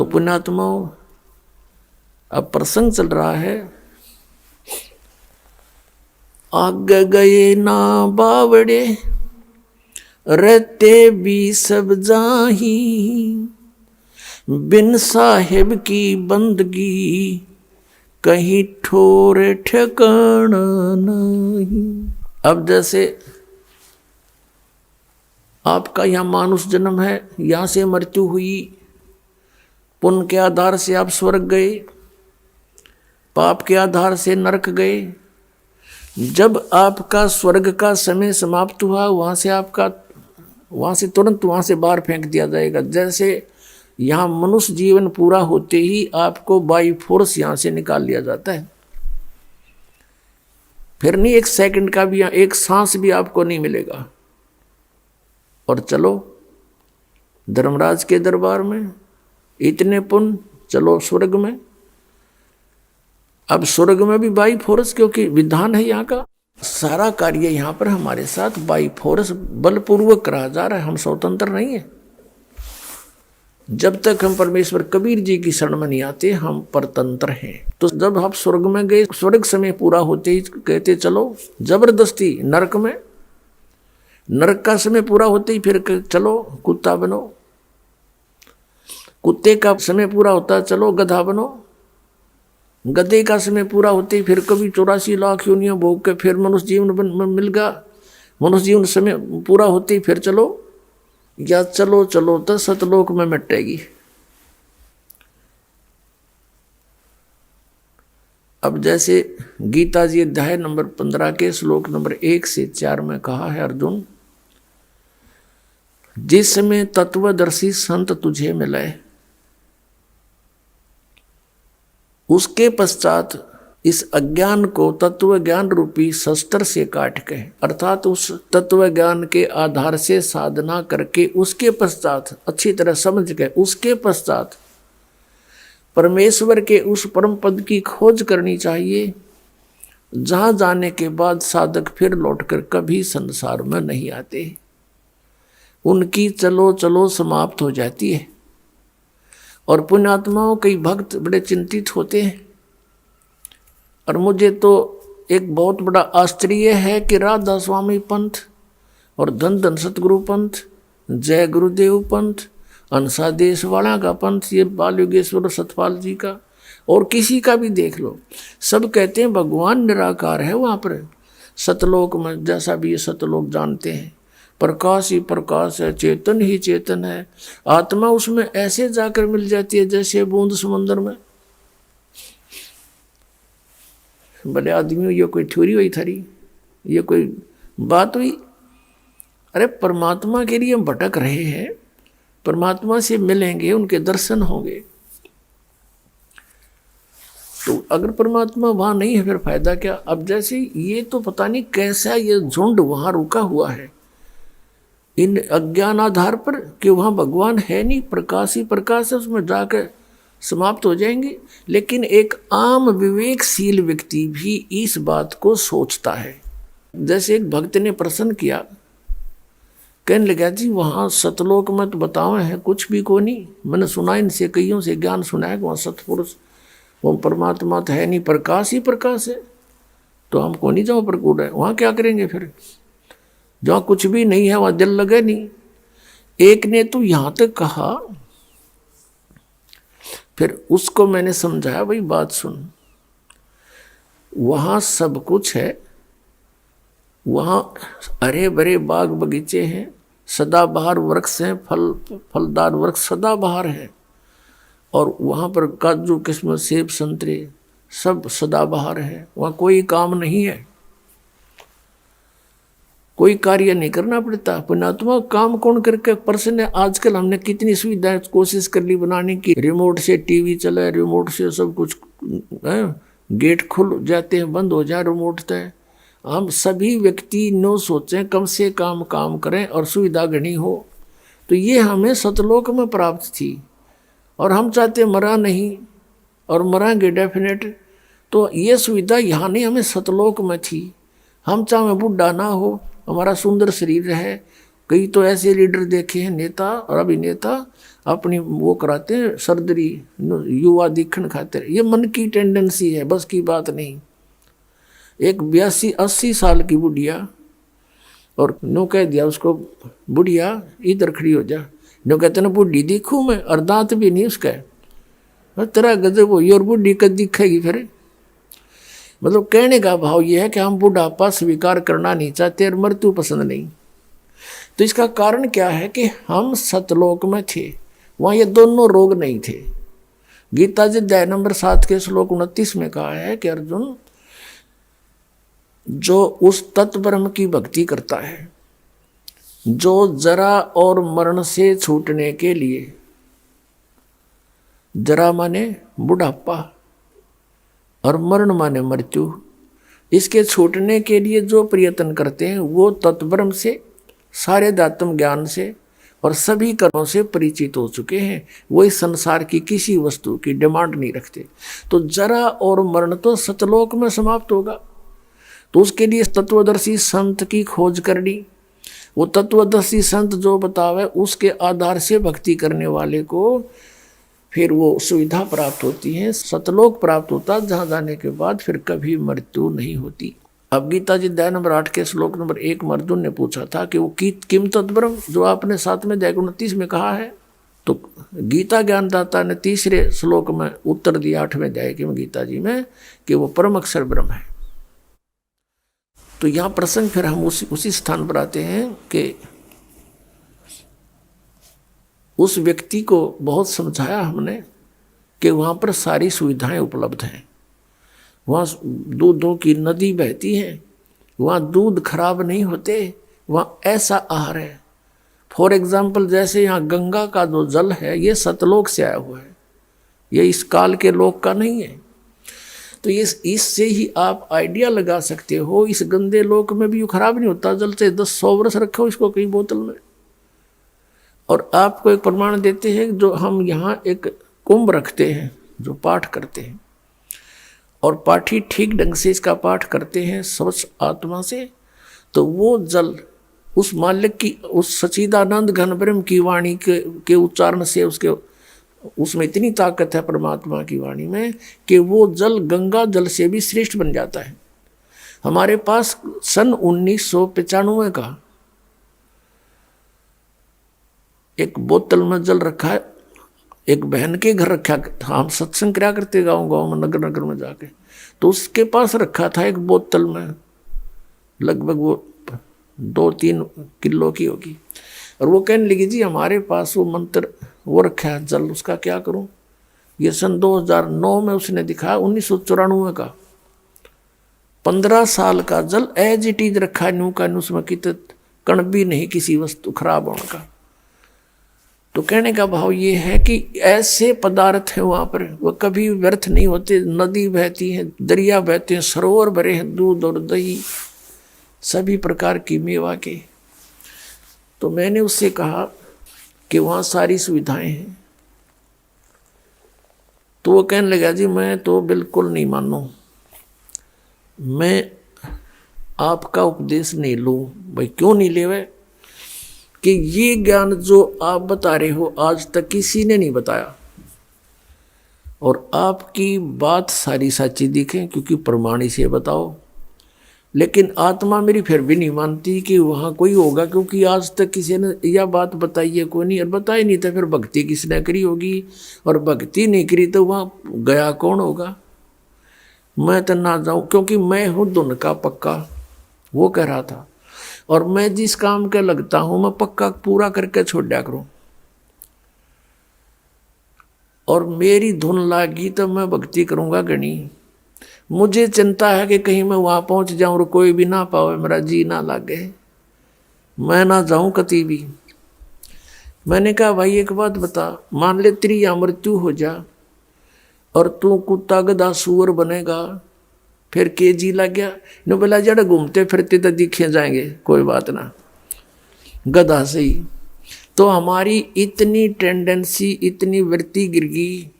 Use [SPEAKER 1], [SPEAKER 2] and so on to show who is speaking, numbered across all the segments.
[SPEAKER 1] तो पुण्यात्माओं, अब प्रसंग चल रहा है, आगे गए ना बावड़े रहते भी सब जाही, बिन साहेब की बंदगी कहीं ठोर ठिकाना नहीं। अब जैसे आपका यहाँ मानुष जन्म है, यहाँ से मृत्यु हुई, पुण्य के आधार से आप स्वर्ग गए, पाप के आधार से नरक गए। जब आपका स्वर्ग का समय समाप्त हुआ, वहाँ से तुरंत वहाँ से बाहर फेंक दिया जाएगा। जैसे यहाँ मनुष्य जीवन पूरा होते ही आपको बाई फोर्स यहाँ से निकाल लिया जाता है, फिर नहीं एक सेकंड का भी, एक सांस भी आपको नहीं मिलेगा। और चलो धर्मराज के दरबार में, इतने पुण्य, चलो स्वर्ग में। अब स्वर्ग में भी बाई फोर्स, क्योंकि विधान है यहाँ का, सारा कार्य यहाँ पर हमारे साथ बाई फोर्स बलपूर्वक करा जा रहा है, हम स्वतंत्र नहीं है। जब तक हम परमेश्वर कबीर जी की शरण में नहीं आते, हम परतंत्र हैं। तो जब आप स्वर्ग में गए, स्वर्ग समय पूरा होते ही कहते चलो जबरदस्ती नरक में, नरक का समय पूरा होते ही फिर चलो कुत्ता बनो, कुत्ते का समय पूरा होता चलो गधा बनो, गधे का समय पूरा होते ही फिर कभी 84 लाख योनियां भोग के फिर मनुष्य जीवन मिल गया, मनुष्य जीवन समय पूरा होते ही फिर चलो, या चलो चलो तो सतलोक में मिटेगी। अब जैसे गीता जी अध्याय नंबर 15 के श्लोक नंबर 1 से 4 में कहा है, अर्जुन जिस समय तत्वदर्शी संत तुझे मिले, उसके पश्चात इस अज्ञान को तत्व ज्ञान रूपी शस्त्र से काट के, अर्थात उस तत्व ज्ञान के आधार से साधना करके उसके पश्चात अच्छी तरह समझ के उसके पश्चात परमेश्वर के उस परम पद की खोज करनी चाहिए, जहाँ जाने के बाद साधक फिर लौटकर कभी संसार में नहीं आते, उनकी चलो चलो समाप्त हो जाती है। और पुण्यात्माओं, कई भक्त बड़े चिंतित होते हैं, और मुझे तो एक बहुत बड़ा आश्चर्य है कि राधा स्वामी पंथ और धन धन सतगुरु पंथ, जय गुरुदेव पंथ, अंसा देश वाला का पंथ, ये बाल योगेश्वर सतपाल जी का और किसी का भी देख लो, सब कहते हैं भगवान निराकार है वहाँ पर सतलोक में, जैसा भी ये सतलोक जानते हैं, प्रकाश ही प्रकाश है, चेतन ही चेतन है, आत्मा उसमें ऐसे जाकर मिल जाती है जैसे बूंद समुद्र में। बड़े आदमियों, ये कोई थ्योरी हुई थारी, ये कोई बात हुई? अरे परमात्मा के लिए हम भटक रहे हैं, परमात्मा से मिलेंगे, उनके दर्शन होंगे। तो अगर परमात्मा वहां नहीं है फिर फायदा क्या? अब जैसे ये तो पता नहीं कैसा ये झुंड वहां रुका हुआ है इन अज्ञान आधार पर कि वहाँ भगवान है नहीं, प्रकाश ही प्रकाश है, उसमें जाकर समाप्त हो जाएंगे। लेकिन एक आम विवेकशील व्यक्ति भी इस बात को सोचता है। जैसे एक भक्त ने प्रश्न किया, कहने लगा जी वहाँ सतलोक में तो बताओ है कुछ भी को नहीं, मैंने सुना इनसे कईयों से ज्ञान सुना है कि वहाँ सतपुरुष वो परमात्मा तो है नहीं, प्रकाश ही प्रकाश है, तो हम को नहीं जाओ प्रकूट है, वहाँ क्या करेंगे फिर? जहाँ कुछ भी नहीं है वहाँ दिल लगे नहीं। एक ने तो यहाँ तक कहा, फिर उसको मैंने समझाया, भाई बात सुन, वहाँ सब कुछ है, वहाँ हरे भरे बाग बगीचे हैं, सदाबहार वृक्ष हैं, फलदार वृक्ष सदाबहार है, और वहाँ पर काजू किस्म सेब संतरे सब सदाबहार है, वहाँ कोई काम नहीं है, कोई कार्य नहीं करना पड़ता। पुण्यात्मा काम कौन करके पर्सन है? आजकल हमने कितनी सुविधाएं कोशिश कर ली बनाने की, रिमोट से टीवी चला, रिमोट से सब कुछ है, गेट खुल जाते हैं, बंद हो जाए रिमोट तय। हम सभी व्यक्ति नो सोचें, कम से कम काम करें और सुविधा घनी हो। तो ये हमें सतलोक में प्राप्त थी और हम चाहते मरा नहीं और मरांगे डेफिनेट। तो ये सुविधा यहाँ नहीं, हमें सतलोक में थी। हम चाहे बूढ़ा ना हो, हमारा सुंदर शरीर है, कई तो ऐसे लीडर देखे हैं, नेता और अभिनेता, अपनी वो कराते हैं सर्जरी युवा दिखण खातिर। ये मन की टेंडेंसी है, बस की बात नहीं। एक 82-80 साल की बुढ़िया, और नो कह दिया उसको, बुढ़िया इधर खड़ी हो जा। नो कहते ना बुढ़ी दिखूं मैं, और दांत भी नहीं उसका, तेरा गजब हुई, और बुढ़ी कद दिखेगी फिर। मतलब कहने का भाव ये है कि हम बुढ़ापा स्वीकार करना नहीं चाहते और मृत्यु पसंद नहीं। तो इसका कारण क्या है कि हम सतलोक में थे, वहाँ ये दोनों रोग नहीं थे। गीता जी अध्याय नंबर 7 के श्लोक 29 में कहा है कि अर्जुन, जो उस तत्व ब्रह्म की भक्ति करता है, जो जरा और मरण से छूटने के लिए, जरा माने बुढ़ापा और मरण माने मृत्यु, इसके छूटने के लिए जो प्रयत्न करते हैं, वो तत्ब्रह्म से, सारे आत्म ज्ञान से और सभी कर्मों से परिचित हो चुके हैं। वो इस संसार की किसी वस्तु की डिमांड नहीं रखते। तो जरा और मरण तो सतलोक में समाप्त होगा। तो उसके लिए तत्वदर्शी संत की खोज करनी, वो तत्वदर्शी संत जो बतावे उसके आधार से भक्ति करने वाले को फिर वो सुविधा प्राप्त होती है, सतलोक प्राप्त होता, जहाँ जाने के बाद फिर कभी मृत्यु नहीं होती। अब गीता जी अध्याय नंबर 8 के श्लोक नंबर 1 में अर्जुन ने पूछा था कि वो किम तत्ब्रह्म, जो आपने 7वें अध्याय 29 में कहा है। तो गीता ज्ञानदाता ने 3रे श्लोक में उत्तर दिया 8वें अध्याय की गीता जी में कि वो परम अक्षर ब्रह्म है। तो यहाँ प्रसंग फिर हम उसी स्थान पर आते हैं कि उस व्यक्ति को बहुत समझाया हमने कि वहाँ पर सारी सुविधाएं उपलब्ध हैं, वहाँ दूधों की नदी बहती है, वहाँ दूध खराब नहीं होते, वहाँ ऐसा आहार है। फॉर एग्जाम्पल जैसे यहाँ गंगा का जो जल है ये सतलोक से आया हुआ है, ये इस काल के लोक का नहीं है। तो इससे ही आप आइडिया लगा सकते हो, इस गंदे लोक में भी खराब नहीं होता जल, से 10-100 वर्ष रखो इसको कई बोतल में। और आपको एक प्रमाण देते हैं, जो हम यहाँ एक कुंभ रखते हैं, जो पाठ करते हैं, और पाठी ठीक ढंग से इसका पाठ करते हैं स्वच्छ आत्मा से, तो वो जल उस मालिक की, उस सच्चिदानंद घन ब्रह्म की वाणी के उच्चारण से उसमें इतनी ताकत है परमात्मा की वाणी में कि वो जल गंगा जल से भी श्रेष्ठ बन जाता है। हमारे पास सन 1995 का एक बोतल में जल रखा है, एक बहन के घर रखा था, हम सत्संग क्या करते गाँव में, नगर में जाके, तो उसके पास रखा था एक बोतल में, लगभग वो 2-3 किलो की होगी। और वो कहने लगी जी हमारे पास वो मंत्र वो रखा है जल, उसका क्या करूं। ये सन 2009 में उसने दिखाया, 1994 का 15 साल का जल एज इट इज रखा है, न्यू का उसमें कित कण भी नहीं किसी वस्तु खराब होने का। तो कहने का भाव ये है कि ऐसे पदार्थ हैं वहाँ पर, वो कभी व्यर्थ नहीं होते। नदी बहती है, दरिया बहते हैं, सरोवर भरे हैं दूध और दही सभी प्रकार की मेवा के। तो मैंने उससे कहा कि वहाँ सारी सुविधाएं हैं। तो वो कहने लगा जी मैं तो बिल्कुल नहीं मानूं, मैं आपका उपदेश नहीं लूँ। भाई क्यों नहीं ले हुए? कि ये ज्ञान जो आप बता रहे हो आज तक किसी ने नहीं बताया, और आपकी बात सारी सच्ची दिखे क्योंकि प्रमाण से बताओ, लेकिन आत्मा मेरी फिर भी नहीं मानती कि वहाँ कोई होगा, क्योंकि आज तक किसी ने यह बात बताई है कोई नहीं, और बताई नहीं तो फिर भक्ति किसने करी होगी, और भक्ति नहीं करी तो वहाँ गया कौन होगा। मैं तो ना जाऊँ क्योंकि मैं हूँ धुन का पक्का, वो कह रहा था, और मैं जिस काम के लगता हूँ मैं पक्का पूरा करके छोड़ दिया करूँ, और मेरी धुन लागी तो मैं भक्ति करूँगा गणी। मुझे चिंता है कि कहीं मैं वहाँ पहुँच जाऊँ और कोई भी ना पावे, मेरा जी ना लागे, मैं ना जाऊँ कभी भी। मैंने कहा भाई एक बात बता, मान ले तेरी या मृत्यु हो जा और तू कुत्ता गधा सूअर बनेगा, फिर के जी लग गया। नो बोला जड़ घूमते फिरते तो दिखे जाएंगे, कोई बात ना, गधा से ही। तो हमारी इतनी टेंडेंसी, इतनी वृत्ति गिर गई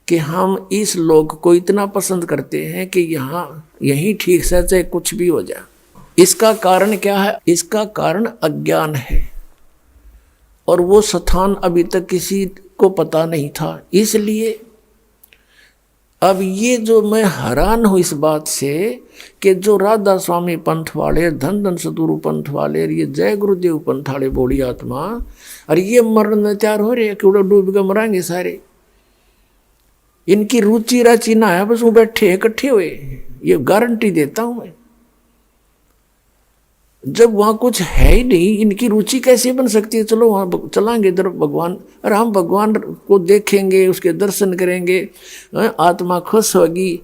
[SPEAKER 1] कि हम इस लोक को इतना पसंद करते हैं कि यहाँ यहीं ठीक से चाहे कुछ भी हो जाए। इसका कारण क्या है? इसका कारण अज्ञान है। और वो स्थान अभी तक किसी को पता नहीं था। इसलिए अब ये जो मैं हैरान हूँ इस बात से कि जो राधा स्वामी पंथ वाले, धन धन सदगुरु पंथ वाले, ये जय गुरुदेव पंथ वाले बोली आत्मा, और ये मरने तैयार हो रहे कि उड़ा डूब के मरांगे सारे। इनकी रुचि राचि ना है, बस वो बैठे इकट्ठे हुए, ये गारंटी देता हूं मैं। जब वहां कुछ है ही नहीं, इनकी रुचि कैसे बन सकती है? चलो वहां चलांगे इधर भगवान, और हम भगवान को देखेंगे, उसके दर्शन करेंगे, आत्मा खुश होगी,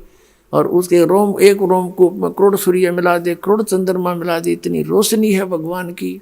[SPEAKER 1] और उसके रोम, एक रोम को करोड़ सूर्य मिला दे, करोड़ चंद्रमा मिला दे, इतनी रोशनी है भगवान की।